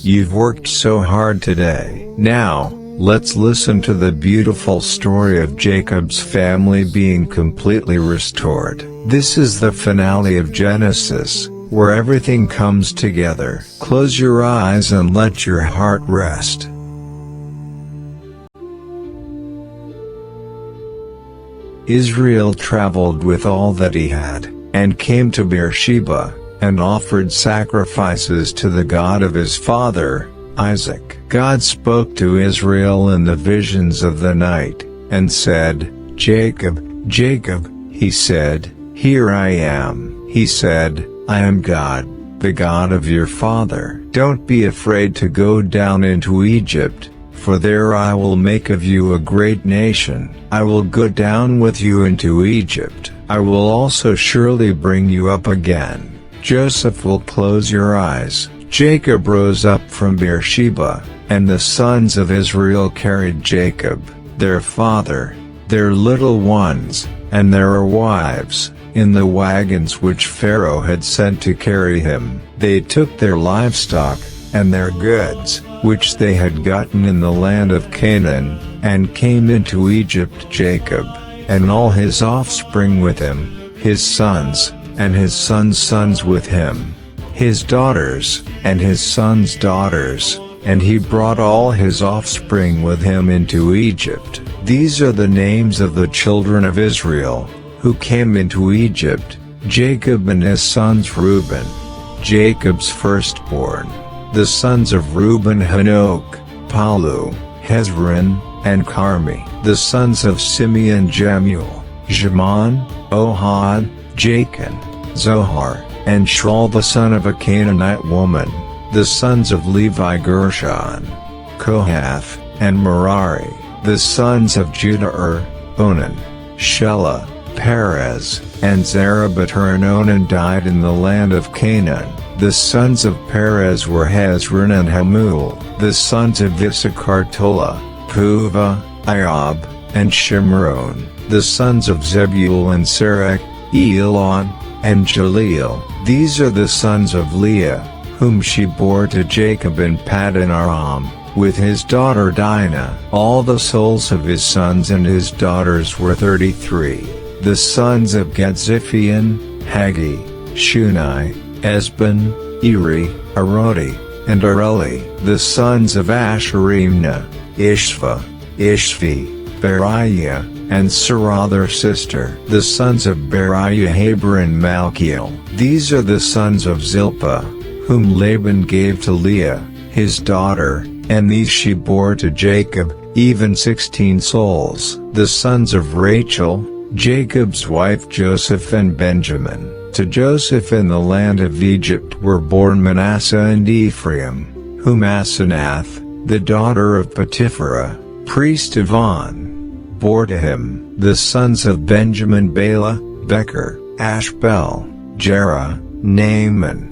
You've worked so hard today. Now, let's listen to the beautiful story of Jacob's family being completely restored. This is the finale of Genesis, where everything comes together. Close your eyes and let your heart rest. Israel traveled with all that he had, and came to Beersheba, and offered sacrifices to the God of his father, Isaac. God spoke to Israel in the visions of the night, and said, "Jacob, Jacob." He said, "Here I am." He said, "I am God, the God of your father. Don't be afraid to go down into Egypt, for there I will make of you a great nation. I will go down with you into Egypt. I will also surely bring you up again. Joseph will close your eyes." Jacob rose up from Beersheba, and the sons of Israel carried Jacob, their father, their little ones, and their wives, in the wagons which Pharaoh had sent to carry him. They took their livestock, and their goods, which they had gotten in the land of Canaan, and came into Egypt. Jacob, and all his offspring with him, his sons, and his sons' sons with him, his daughters, and his sons' daughters, and he brought all his offspring with him into Egypt. These are the names of the children of Israel, who came into Egypt: Jacob and his sons Reuben, Jacob's firstborn. The sons of Reuben: Hanoch, Palu, Hezron, and Carmi. The sons of Simeon: Jemuel, Jaman, Ohad, Jachin, Zohar, and Shaul the son of a Canaanite woman. The sons of Levi: Gershon, Kohath, and Merari. The sons of Judah: Onan, Shelah, Perez, and Zerah. But Onan died in the land of Canaan. The sons of Perez were Hezron and Hamul. The sons of Issachar: Tola, Puvah, Iob, and Shimron. The sons of Zebul and Serach: Elon, and Jaleel. These are the sons of Leah, whom she bore to Jacob in Paddan Aram, with his daughter Dinah. All the souls of his sons and his daughters were 33. The sons of Gadziphian: Haggi, Shunai, Esban, Eri, Arodi, and Areli. The sons of Asherimna: Ishva, Ishvi, Beriah, and Sarah their sister. The sons of Beriah: Heber and Malchiel. These are the sons of Zilpah, whom Laban gave to Leah, his daughter, and these she bore to Jacob, even 16 souls. The sons of Rachel, Jacob's wife: Joseph and Benjamin. To Joseph in the land of Egypt were born Manasseh and Ephraim, whom Asenath, the daughter of Potipharah, priest of On, bore to him. The sons of Benjamin: Bela, Becher, Ashbel, Jerah, Naaman,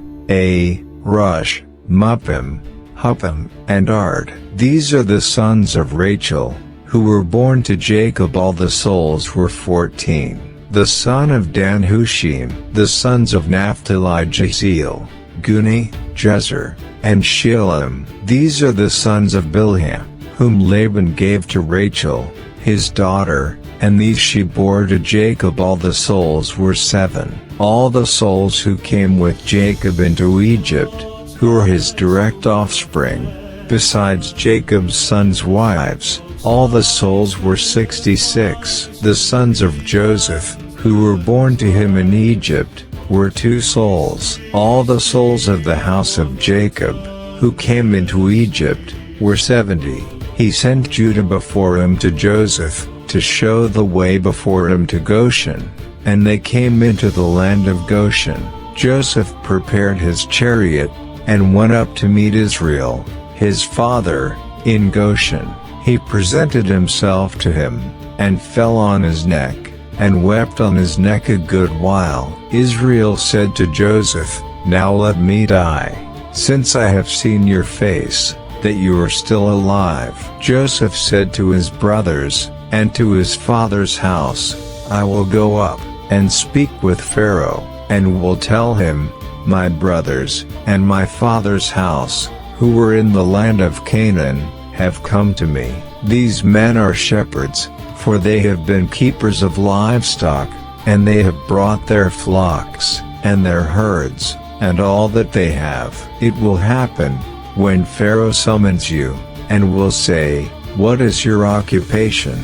Rush, Muppim, Huppim, and Ard. These are the sons of Rachel, who were born to Jacob. All the souls were 14. The son of Dan: Hushim. The sons of Naphtali: Jeziel, Guni, Jezer, and Shilem. These are the sons of Bilhah, whom Laban gave to Rachel, his daughter, and these she bore to Jacob. All the souls were 7. All the souls who came with Jacob into Egypt, who were his direct offspring, besides Jacob's sons' wives, all the souls were 66. The sons of Joseph, who were born to him in Egypt, were 2 souls. All the souls of the house of Jacob, who came into Egypt, were 70. He sent Judah before him to Joseph, to show the way before him to Goshen, and they came into the land of Goshen. Joseph prepared his chariot, and went up to meet Israel, his father, in Goshen. He presented himself to him, and fell on his neck, and wept on his neck a good while. Israel said to Joseph, "Now let me die, since I have seen your face, that you are still alive." Joseph said to his brothers, and to his father's house, "I will go up, and speak with Pharaoh, and will tell him, my brothers, and my father's house, who were in the land of Canaan, have come to me. These men are shepherds, for they have been keepers of livestock, and they have brought their flocks, and their herds, and all that they have. It will happen, when Pharaoh summons you, and will say, "What is your occupation?"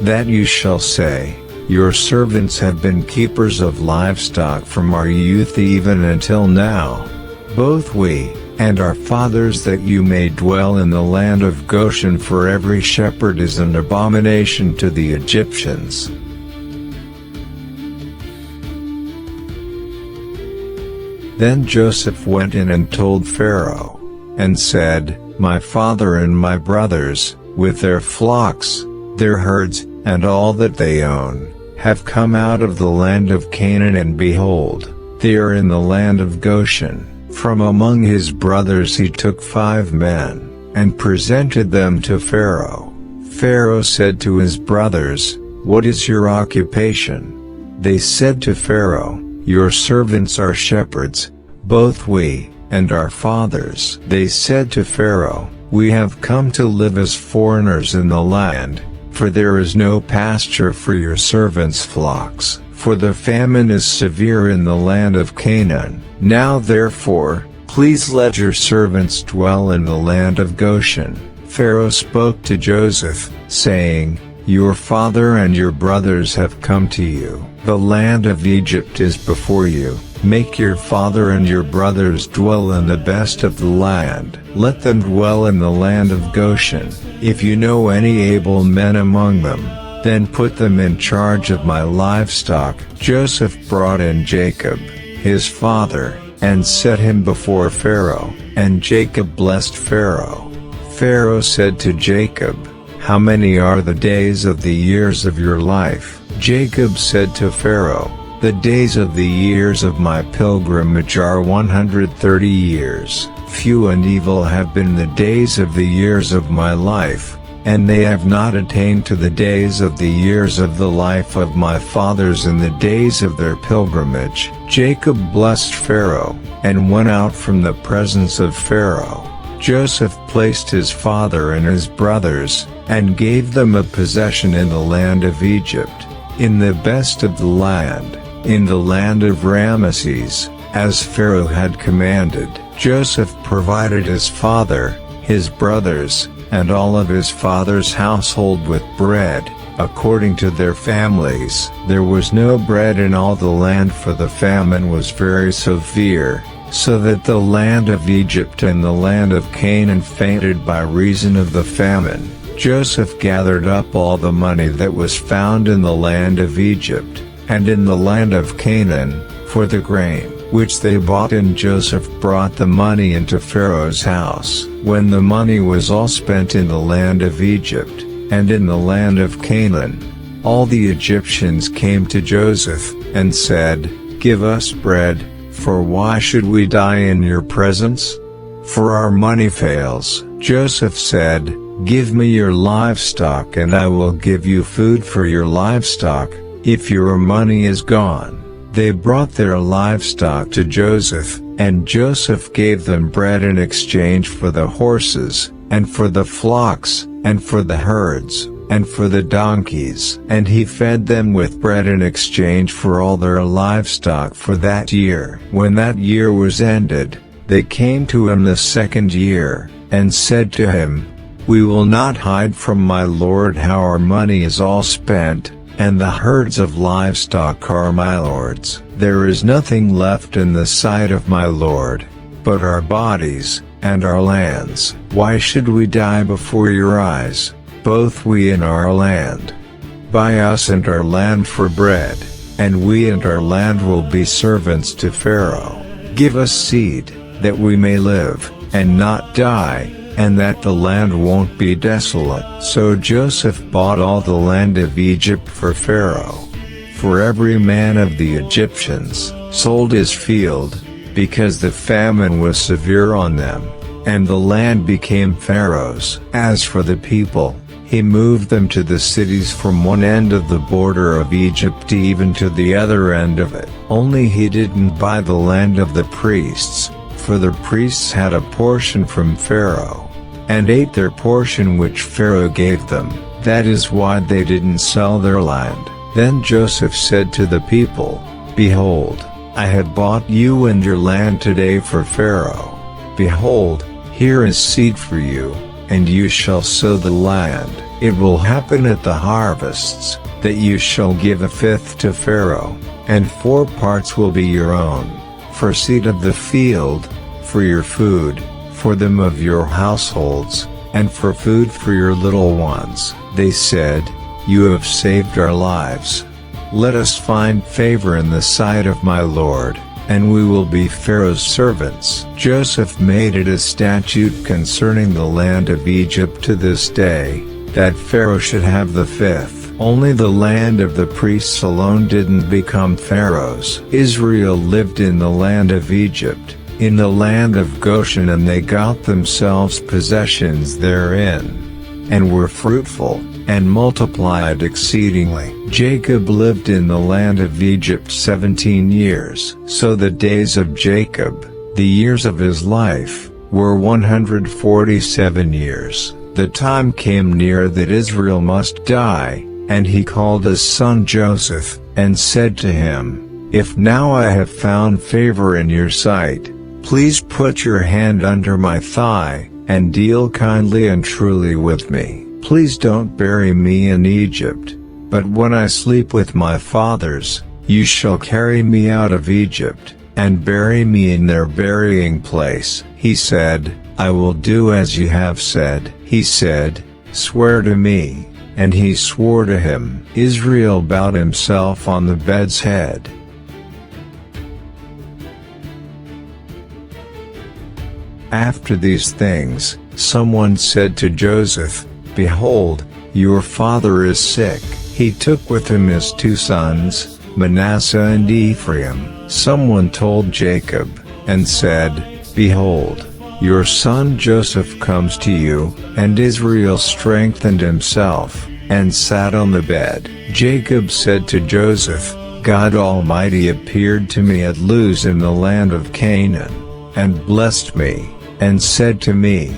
that you shall say, "Your servants have been keepers of livestock from our youth even until now. Both we, and our fathers, that you may dwell in the land of Goshen, for every shepherd is an abomination to the Egyptians." Then Joseph went in and told Pharaoh, and said, "My father and my brothers, with their flocks, their herds, and all that they own, have come out of the land of Canaan, and behold, they are in the land of Goshen." From among his brothers he took 5 men, and presented them to Pharaoh. Pharaoh said to his brothers, "What is your occupation?" They said to Pharaoh, "Your servants are shepherds, both we, and our fathers." They said to Pharaoh, "We have come to live as foreigners in the land, for there is no pasture for your servants' flocks, for the famine is severe in the land of Canaan. Now therefore, please let your servants dwell in the land of Goshen." Pharaoh spoke to Joseph, saying, "Your father and your brothers have come to you. The land of Egypt is before you. Make your father and your brothers dwell in the best of the land. Let them dwell in the land of Goshen. If you know any able men among them, then put them in charge of my livestock." Joseph brought in Jacob, his father, and set him before Pharaoh, and Jacob blessed Pharaoh. Pharaoh said to Jacob, "How many are the days of the years of your life?" Jacob said to Pharaoh, "The days of the years of my pilgrimage are 130 years. Few and evil have been the days of the years of my life, and they have not attained to the days of the years of the life of my fathers in the days of their pilgrimage." Jacob blessed Pharaoh, and went out from the presence of Pharaoh. Joseph placed his father and his brothers, and gave them a possession in the land of Egypt, in the best of the land, in the land of Ramesses, as Pharaoh had commanded. Joseph provided his father, his brothers, and all of his father's household with bread, according to their families. There was no bread in all the land, for the famine was very severe, so that the land of Egypt and the land of Canaan fainted by reason of the famine. Joseph gathered up all the money that was found in the land of Egypt, and in the land of Canaan, for the grain, which they bought, and Joseph brought the money into Pharaoh's house. When the money was all spent in the land of Egypt, and in the land of Canaan, all the Egyptians came to Joseph, and said, "Give us bread, for why should we die in your presence? For our money fails." Joseph said, "Give me your livestock, and I will give you food for your livestock, if your money is gone." They brought their livestock to Joseph, and Joseph gave them bread in exchange for the horses, and for the flocks, and for the herds, and for the donkeys. And he fed them with bread in exchange for all their livestock for that year. When that year was ended, they came to him the second year, and said to him, "We will not hide from my lord how our money is all spent, and the herds of livestock are my lord's. There is nothing left in the sight of my lord, but our bodies, and our lands. Why should we die before your eyes, both we and our land? Buy us and our land for bread, and we and our land will be servants to Pharaoh. Give us seed, that we may live, and not die, and that the land won't be desolate." So Joseph bought all the land of Egypt for Pharaoh. For every man of the Egyptians sold his field, because the famine was severe on them, and the land became Pharaoh's. As for the people, He moved them to the cities from one end of the border of Egypt even to the other end of it. Only he didn't buy the land of the priests, for the priests had a portion from Pharaoh, and ate their portion which Pharaoh gave them. That is why they didn't sell their land. Then Joseph said to the people, "Behold, I have bought you and your land today for Pharaoh. Behold, here is seed for you, and you shall sow the land. It will happen at the harvests, that you shall give a fifth to Pharaoh, and 4 parts will be your own, for seed of the field, for your food, for them of your households, and for food for your little ones." They said, "You have saved our lives. Let us find favor in the sight of my Lord, and we will be Pharaoh's servants." Joseph made it a statute concerning the land of Egypt to this day, that Pharaoh should have the fifth. Only the land of the priests alone didn't become Pharaoh's. Israel lived in the land of Egypt, in the land of Goshen, and they got themselves possessions therein, and were fruitful, and multiplied exceedingly. Jacob lived in the land of Egypt 17 years. So the days of Jacob, the years of his life, were 147 years. The time came near that Israel must die, and he called his son Joseph, and said to him, "If now I have found favor in your sight, please put your hand under my thigh, and deal kindly and truly with me. Please don't bury me in Egypt, but when I sleep with my fathers, you shall carry me out of Egypt, and bury me in their burying place." He said, "I will do as you have said." He said, "Swear to me," and he swore to him. Israel bowed himself on the bed's head. After these things, someone said to Joseph, "Behold, your father is sick." He took with him his 2 sons, Manasseh and Ephraim. Someone told Jacob, and said, "Behold, your son Joseph comes to you," and Israel strengthened himself, and sat on the bed. Jacob said to Joseph, "God Almighty appeared to me at Luz in the land of Canaan, and blessed me, and said to me,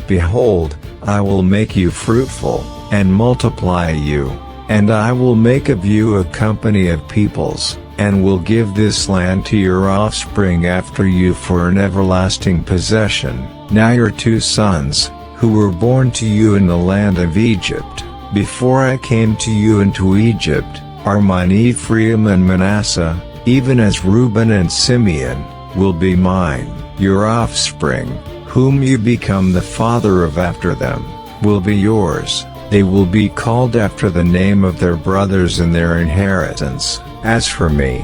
Behold, I will make you fruitful, and multiply you, and I will make of you a company of peoples, and will give this land to your offspring after you for an everlasting possession. Now your 2 sons, who were born to you in the land of Egypt, before I came to you into Egypt, are mine. Ephraim and Manasseh, even as Reuben and Simeon, will be mine. Your offspring, whom you become the father of after them, will be yours. They will be called after the name of their brothers in their inheritance. As for me,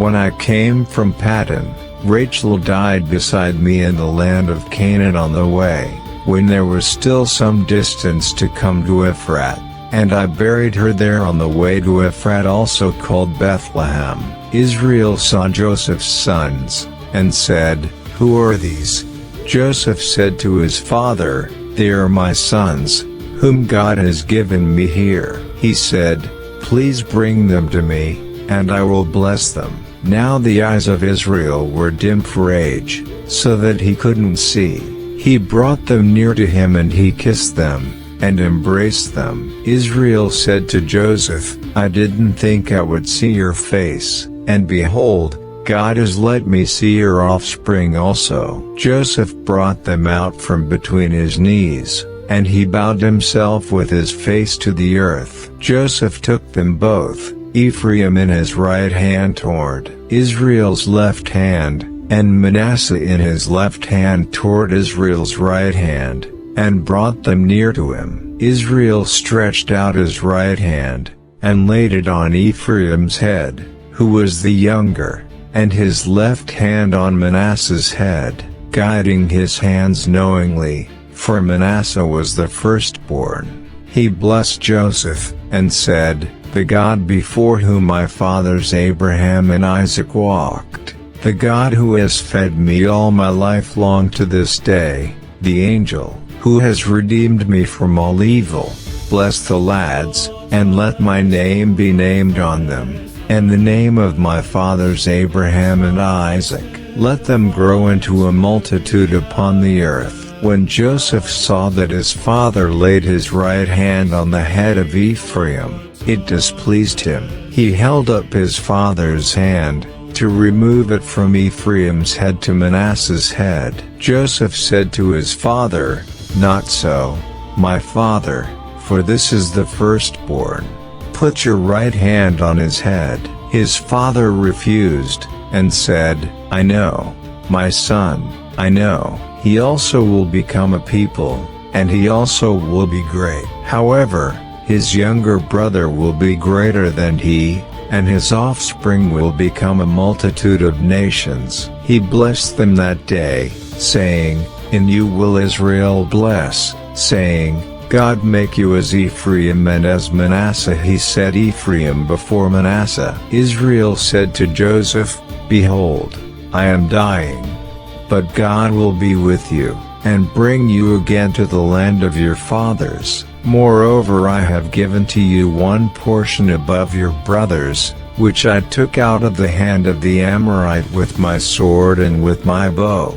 when I came from Paddan, Rachel died beside me in the land of Canaan on the way, when there was still some distance to come to Ephrat, and I buried her there on the way to Ephrat, also called Bethlehem. Israel saw Joseph's sons, and said, "Who are these?" Joseph said to his father, "They are my sons, whom God has given me here." He said, "Please bring them to me, and I will bless them." Now the eyes of Israel were dim for age, so that he couldn't see. He brought them near to him, and he kissed them, and embraced them. Israel said to Joseph, "I didn't think I would see your face, and behold, God has let me see your offspring also." Joseph brought them out from between his knees, and he bowed himself with his face to the earth. Joseph took them both, Ephraim in his right hand toward Israel's left hand, and Manasseh in his left hand toward Israel's right hand, and brought them near to him. Israel stretched out his right hand, and laid it on Ephraim's head, who was the younger, and his left hand on Manasseh's head, guiding his hands knowingly, for Manasseh was the firstborn. He blessed Joseph, and said, "The God before whom my fathers Abraham and Isaac walked, the God who has fed me all my life long to this day, the angel, who has redeemed me from all evil, bless the lads, and let my name be named on them, and the name of my fathers Abraham and Isaac. Let them grow into a multitude upon the earth." When Joseph saw that his father laid his right hand on the head of Ephraim, it displeased him. He held up his father's hand, to remove it from Ephraim's head to Manasseh's head. Joseph said to his father, "Not so, my father, for this is the firstborn. Put your right hand on his head." His father refused, and said, "I know, my son, I know. He also will become a people, and he also will be great. However, his younger brother will be greater than he, and his offspring will become a multitude of nations." He blessed them that day, saying, "In you will Israel bless," saying, "God make you as Ephraim and as Manasseh." He set Ephraim before Manasseh. Israel said to Joseph, "Behold, I am dying. But God will be with you, and bring you again to the land of your fathers. Moreover, I have given to you one portion above your brothers, which I took out of the hand of the Amorite with my sword and with my bow."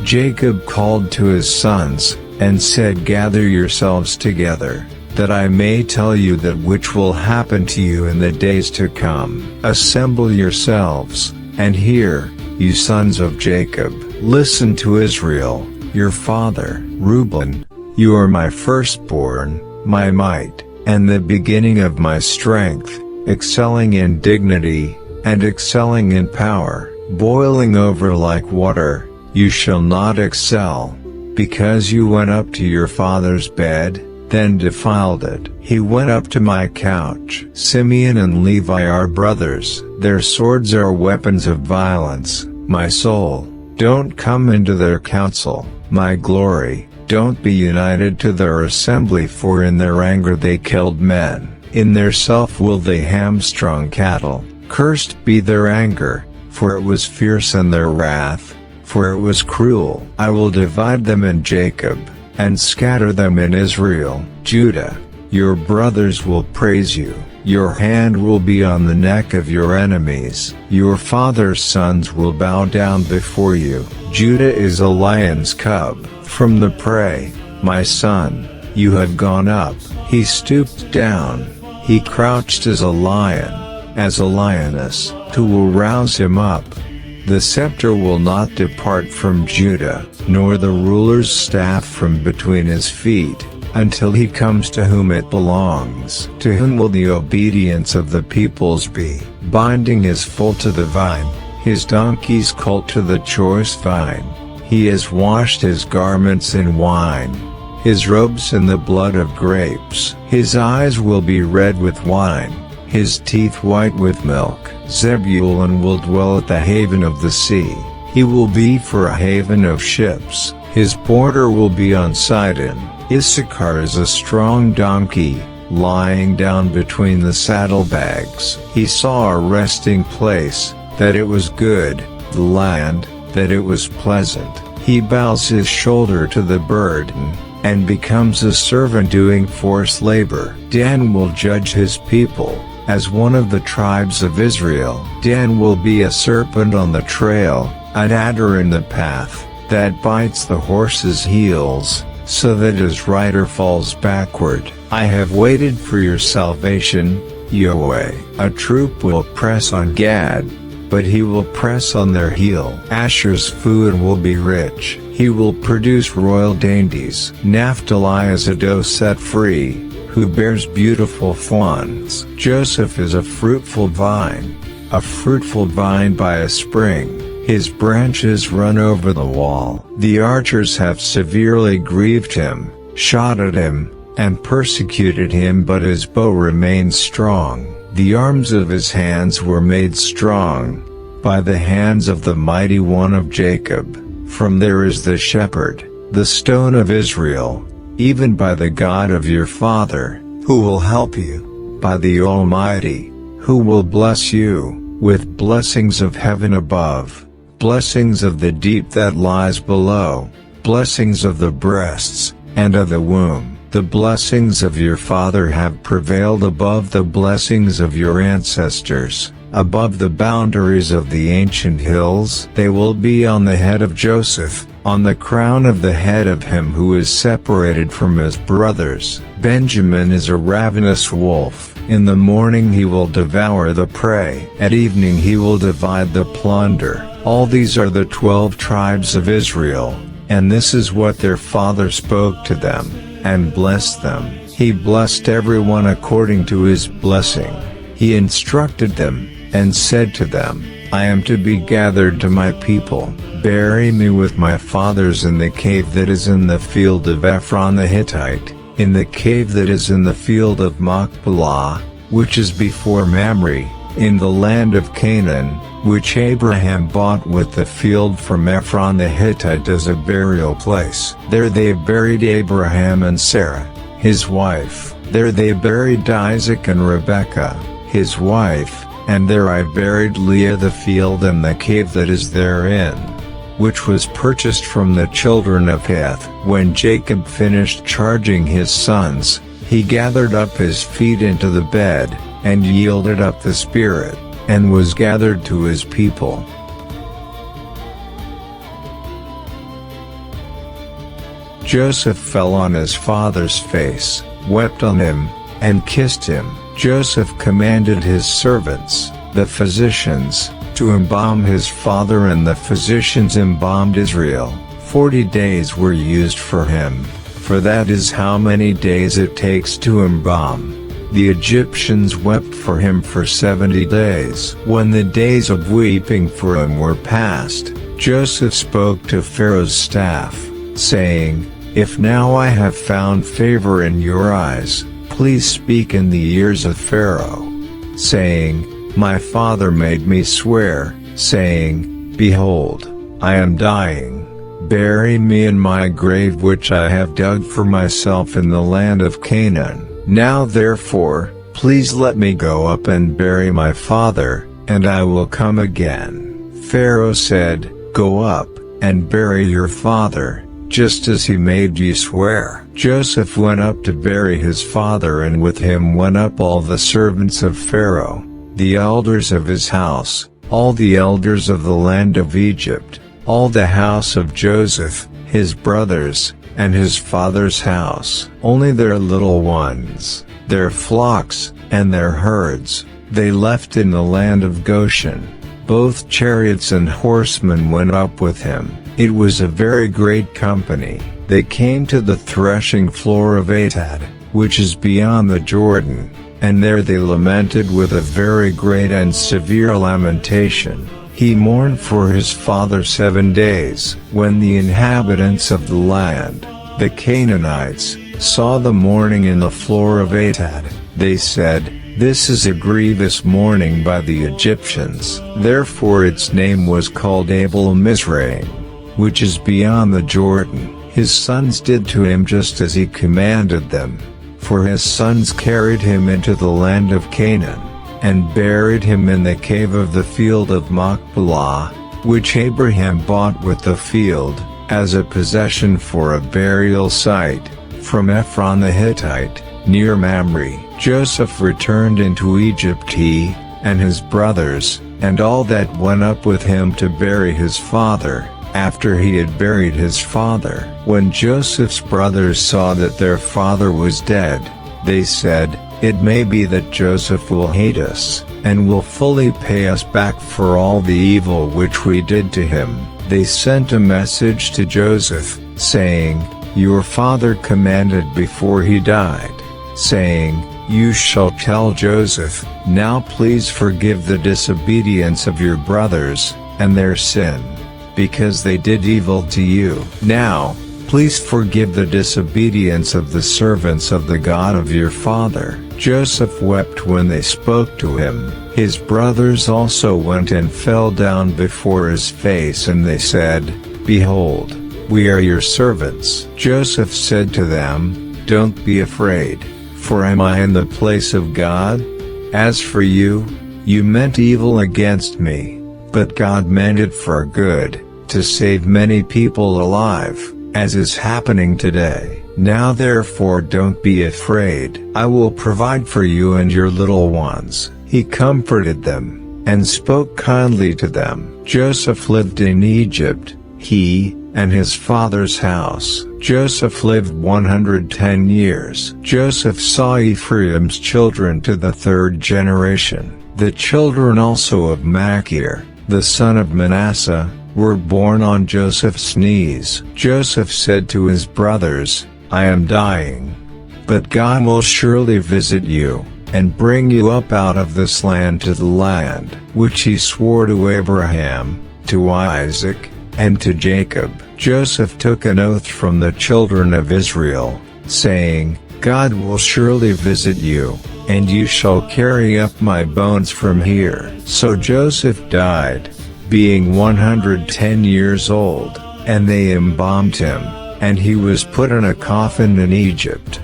Jacob called to his sons, and said, "Gather yourselves together, that I may tell you that which will happen to you in the days to come. Assemble yourselves, and hear, you sons of Jacob. Listen to Israel, your father. Reuben, you are my firstborn, my might, and the beginning of my strength, excelling in dignity, and excelling in power, boiling over like water. You shall not excel, because you went up to your father's bed, then defiled it. He went up to my couch." Simeon and Levi are brothers. Their swords are weapons of violence. My soul, don't come into their council. My glory, don't be united to their assembly. For in their anger they killed men. In their self will they hamstrung cattle. Cursed be their anger, for it was fierce, and their wrath, for it was cruel. I will divide them in Jacob, and scatter them in Israel. Judah, your brothers will praise you. Your hand will be on the neck of your enemies. Your father's sons will bow down before you. Judah is a lion's cub, from the prey. My son, you have gone up. He stooped down. He crouched as a lion, as a lioness. Who will rouse him up? The scepter will not depart from Judah, nor the ruler's staff from between his feet, until he comes to whom it belongs. To whom will the obedience of the peoples be? Binding his foal to the vine, his donkey's colt to the choice vine. He has washed his garments in wine, his robes in the blood of grapes. His eyes will be red with wine, his teeth white with milk. Zebulun will dwell at the haven of the sea. He will be for a haven of ships. His border will be on Sidon. Issachar is a strong donkey, lying down between the saddlebags. He saw a resting place, that it was good, the land, that it was pleasant. He bows his shoulder to the burden, and becomes a servant doing forced labor. Dan will judge his people, as one of the tribes of Israel. Dan will be a serpent on the trail, an adder in the path, that bites the horse's heels, so that his rider falls backward. I have waited for your salvation, Yahweh. A troop will press on Gad, but he will press on their heel. Asher's food will be rich. He will produce royal dainties. Naphtali is a doe set free, who bears beautiful fawns. Joseph is a fruitful vine by a spring. His branches run over the wall. The archers have severely grieved him, shot at him, and persecuted him, but his bow remained strong. The arms of his hands were made strong by the hands of the mighty one of Jacob. From there is the shepherd, the stone of Israel, even by the God of your father, who will help you, by the Almighty, who will bless you, with blessings of heaven above, blessings of the deep that lies below. blessings of the breasts, and of the womb. The blessings of your father have prevailed above the blessings of your ancestors, above the boundaries of the ancient hills. They will be on the head of Joseph, on the crown of the head of him who is separated from his brothers. Benjamin is a ravenous wolf. In the morning he will devour the prey. At evening he will divide the plunder. All these are the 12 tribes of Israel, and this is what their father spoke to them, and blessed them. He blessed everyone according to his blessing. He instructed them, and said to them, I am to be gathered to my people. Bury me with my fathers in the cave that is in the field of Ephron the Hittite, in the cave that is in the field of Machpelah, which is before Mamre, in the land of Canaan, which Abraham bought with the field from Ephron the Hittite as a burial place. There they buried Abraham and Sarah, his wife. There they buried Isaac and Rebekah, his wife, and there I buried Leah. The field and the cave that is therein, which was purchased from the children of Heth. When Jacob finished charging his sons, he gathered up his feet into the bed, and yielded up the spirit, and was gathered to his people. Joseph fell on his father's face, wept on him, and kissed him. Joseph commanded his servants, the physicians, to embalm his father, and the physicians embalmed Israel. 40 days were used for him, for that is how many days it takes to embalm. The Egyptians wept for him for 70 days. When the days of weeping for him were past, Joseph spoke to Pharaoh's staff, saying, If now I have found favor in your eyes, please speak in the ears of Pharaoh, saying, My father made me swear, saying, Behold, I am dying. Bury me in my grave which I have dug for myself in the land of Canaan. Now therefore, please let me go up and bury my father, and I will come again. Pharaoh said, Go up, and bury your father, just as he made you swear. Joseph went up to bury his father, and with him went up all the servants of Pharaoh, the elders of his house, all the elders of the land of Egypt, all the house of Joseph, his brothers, and his father's house. Only their little ones, their flocks, and their herds, they left in the land of Goshen. Both chariots and horsemen went up with him. It was a very great company. They came to the threshing floor of Atad, which is beyond the Jordan, and there they lamented with a very great and severe lamentation. He mourned for his father 7 days. When the inhabitants of the land, the Canaanites, saw the mourning in the floor of Atad, they said, This is a grievous mourning by the Egyptians. Therefore its name was called Abel Mizraim, which is beyond the Jordan. His sons did to him just as he commanded them, for his sons carried him into the land of Canaan, and buried him in the cave of the field of Machpelah, which Abraham bought with the field, as a possession for a burial site, from Ephron the Hittite, near Mamre. Joseph returned into Egypt, he, and his brothers, and all that went up with him to bury his father, after he had buried his father. When Joseph's brothers saw that their father was dead, they said, It may be that Joseph will hate us, and will fully pay us back for all the evil which we did to him. They sent a message to Joseph, saying, Your father commanded before he died, saying, You shall tell Joseph, Now please forgive the disobedience of your brothers, and their sin, because they did evil to you. Now, please forgive the disobedience of the servants of the God of your father. Joseph wept when they spoke to him. His brothers also went and fell down before his face, and they said, Behold, we are your servants. Joseph said to them, Don't be afraid, for am I in the place of God? As for you, you meant evil against me, but God meant it for good, to save many people alive. as is happening today. Now therefore don't be afraid. I will provide for you and your little ones." He comforted them, and spoke kindly to them. Joseph lived in Egypt, he and his father's house. Joseph lived 110 years. Joseph saw Ephraim's children to the third generation. The children also of Machir, the son of Manasseh, were born on Joseph's knees. Joseph said to his brothers, "I am dying. But God will surely visit you, and bring you up out of this land to the land which he swore to Abraham, to Isaac, and to Jacob." Joseph took an oath from the children of Israel, saying, "God will surely visit you, and you shall carry up my bones from here." So Joseph died, being 110 years old, and they embalmed him, and he was put in a coffin in Egypt.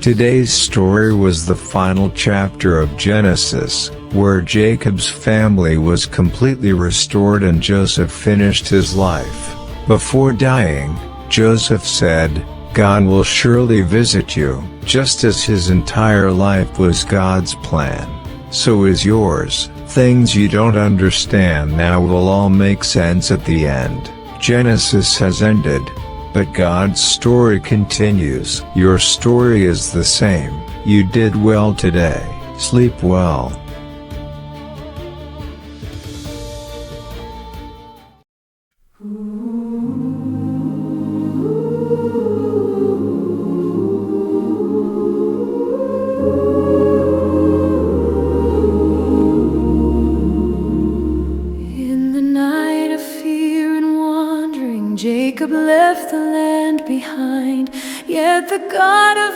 Today's story was the final chapter of Genesis, where Jacob's family was completely restored and Joseph finished his life. Before dying, Joseph said, "God will surely visit you," just as his entire life was God's plan. So is yours. Things you don't understand now will all make sense at the end. Genesis has ended, but God's story continues. Your story is the same. You did well today. Sleep well. Jacob left the land behind, yet the God of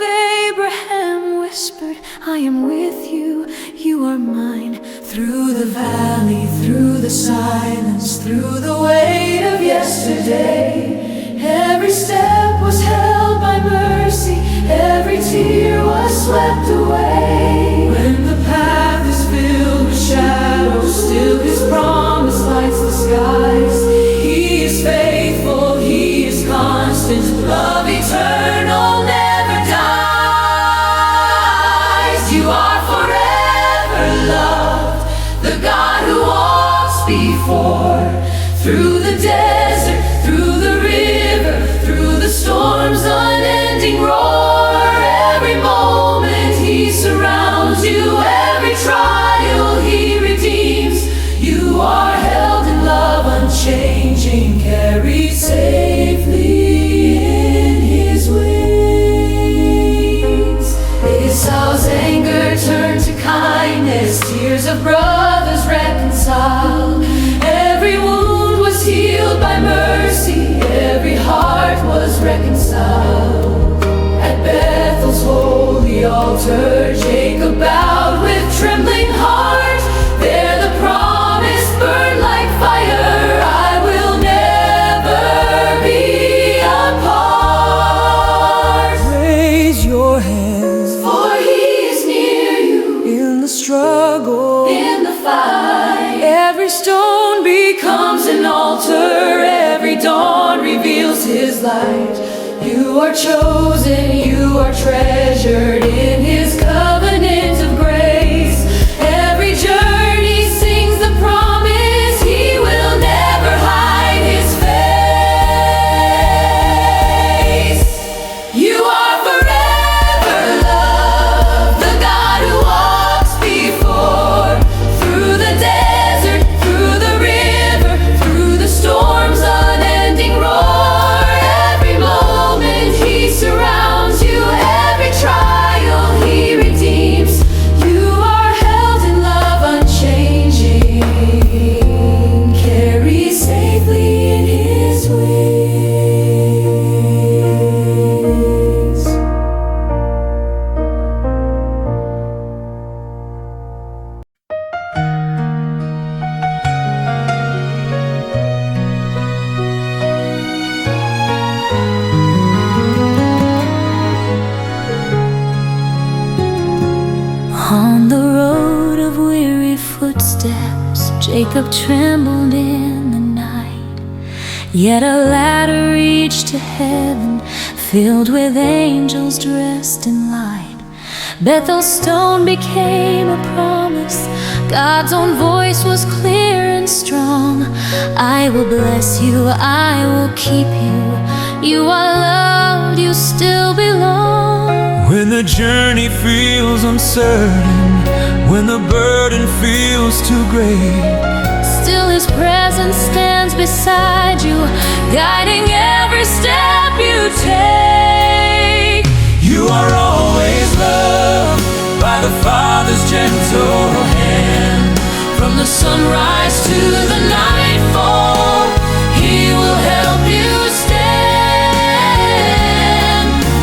Abraham whispered, "I am with you, you are mine." Through the valley, through the silence, through the weight of yesterday, every step was held by mercy, every tear was swept away. When the path is filled with shadows, still his promise lights the skies. He is faithful, he is constant, love eternal never dies. You are forever loved, the God who walks before. Through the desert, through the river, through the storm's unending roar, every moment he surrounds you, every trial he redeems. You are held in love unchanging, carried safely in his wings. Esau's anger turned to kindness, tears of brothers reconciled. Every wound was healed by mercy, every heart was reconciled. At Bethel's holy altar, Jacob bowed with trembling heart. There the promise burned like fire, I will never be apart. Raise your hands, for he is near you. In the struggle, in the fight, every stone becomes an altar, every dawn reveals his light. You are chosen, you are treasured in his covenant of grace. Every journey sings the promise, he will never hide his face. You are forever loved, the God who walks before. Through the desert, through the river, through the storm's unending roar, every moment he surrounds you, every trial he redeems. You are held in love unchanging, carried safely in his wings. On the road of weary footsteps, Jacob trembled in the night, yet a ladder reached to heaven, filled with angels dressed in light. Bethel's stone became a promise, God's own voice was clear and strong. I will bless you, I will keep you, you are loved, you still belong. When the journey feels uncertain, when the burden feels too great, still His presence stands beside you, guiding every step you take. you are always loved by the Father's gentle hand. From the sunrise to the nightfall, He will help you stand.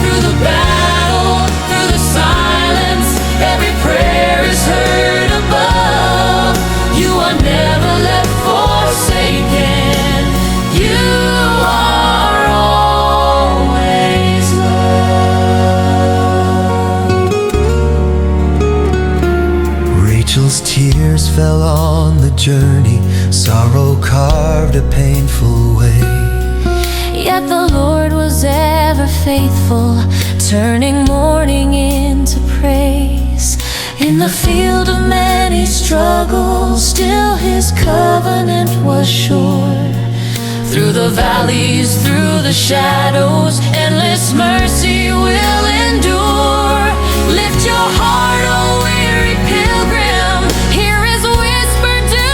Through the battle, through the silence, every prayer is heard above. You are never left forsaken, you are always loved. Rachel's tears fell on the journey, sorrow carved a painful way. Yet the Lord was ever faithful, turning mourning into praise. In the field of many struggles, still His covenant was sure. Through the valleys, through the shadows, endless mercy will endure. Lift your heart, O weary pilgrim, hear His whisper, do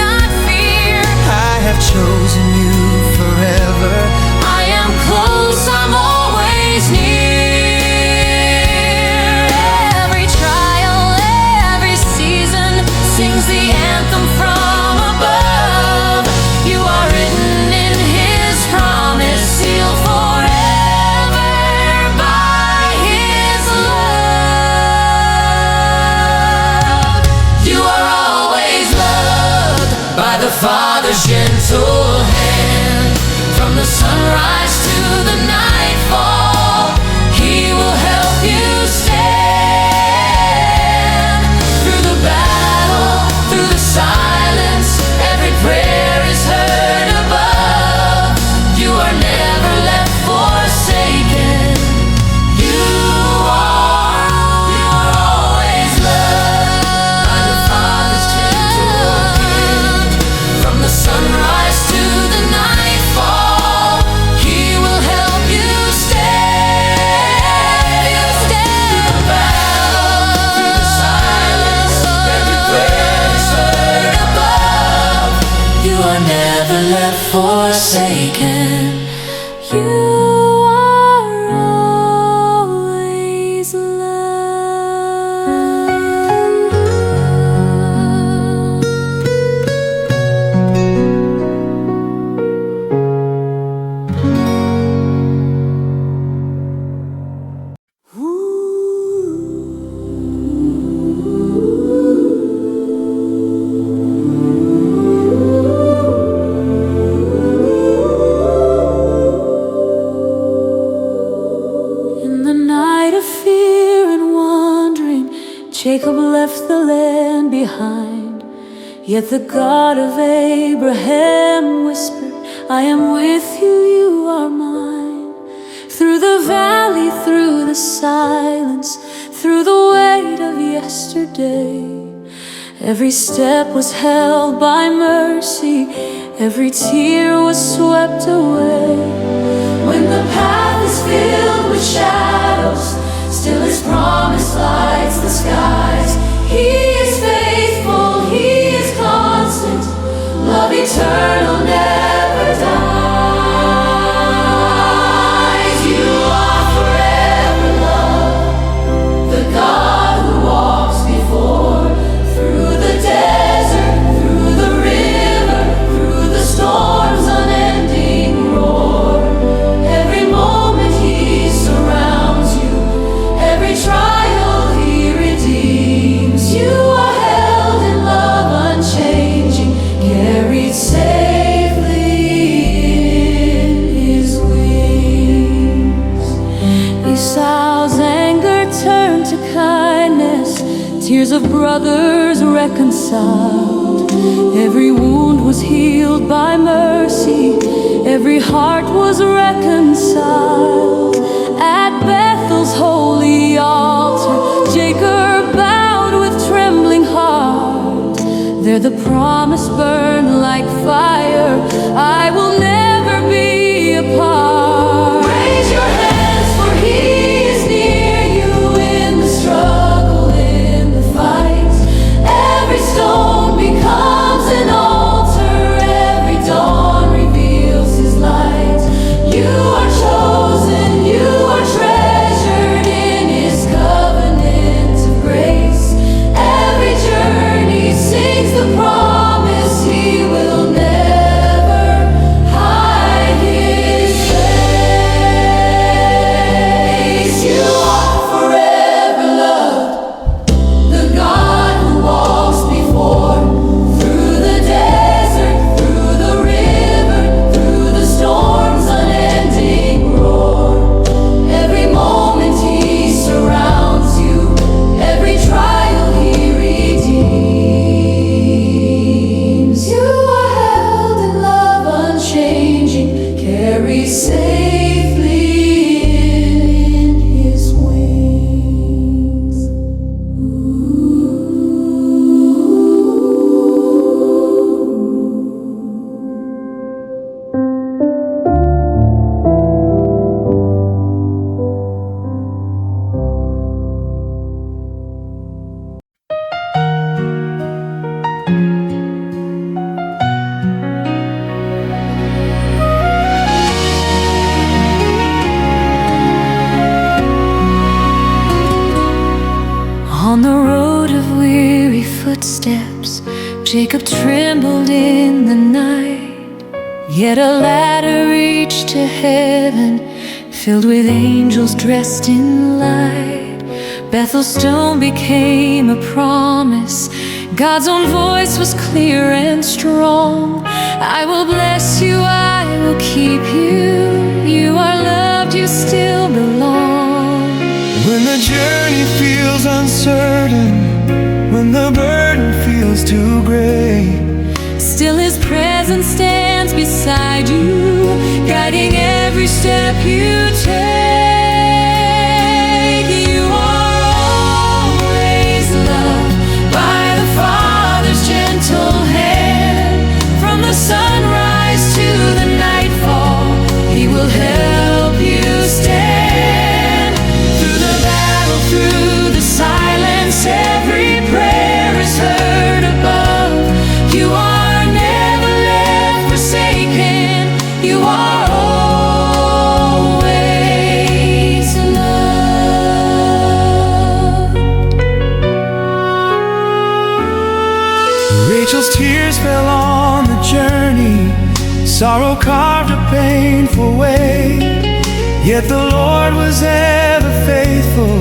not fear. I have chosen you forever, I am close, I'm always near. Every trial, every season sings the anthem from above. You are written in His promise, sealed forever by His love. You are always loved by the Father's gentle hand. From the sunrise to the nightfall, He will help you stand. Through the battle, through the silence, every prayer is heard above. You are never left forsaken, you are always loved by the Father's gentle hand. From the sunrise to the nightfall, He will help you stand. Through the battle, through the silence, every prayer is heard above. You are never left forsaken, you are always In the night of fear and wandering, Jacob left the land behind. Yet the God of Abraham whispered, I am with you, you are mine. Through the valley, through the silence, through the weight of yesterday, every step was held by mercy, every tear was swept away. When the path is filled with shadows, still His promise lights the skies. He is faithful, He is constant, love eternal never dies. You are forever loved, the God who walks before. Through the desert, through the river, through the storm's unending roar, every moment He surrounds you, every trial He redeems. You are held in love unchanging, carried safely in His wings. Esau's anger turned to kindness, tears of brothers reconciled. Every wound was healed by mercy. Every heart was reconciled. At Bethel's holy altar, Jacob bowed with trembling heart. There the promise burned like fire. I will never be apart. Raise your hands, for he is near you in the struggle, in the fight. Every stone becomes an altar. Every dawn reveals his light. You are chosen, you are treasured in his covenant of grace. Every journey sings the promise he will never hide his face. You are forever loved, the God who walks before. Through the desert, through the river, through the storm's unending roar. Every moment he surrounds you, every trial he redeems. You are held in love unchanging, carried safely in his wings. On the road of weary footsteps, Jacob trembled in the night. Yet a ladder reached to heaven, filled with angels dressed in light. Bethel's stone became a promise. God's own voice was clear and strong. I will bless you, I will keep you. You are loved, you still belong. When the journey feels uncertain, when the burden feels too great, Still his presence stands beside you, guiding every step you take. You are always loved by the Father's gentle hand. From the sunrise to the nightfall, he will help you stand. Through the battle, through the silence, every prayer is heard above. You are never left forsaken. You are always loved. Rachel's tears fell on the journey. Sorrow carved a painful way. Yet the Lord was ever faithful,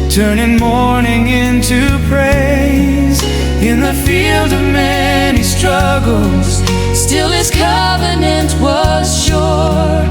turning mourning into praise. In the field of many struggles, Still his covenant was sure.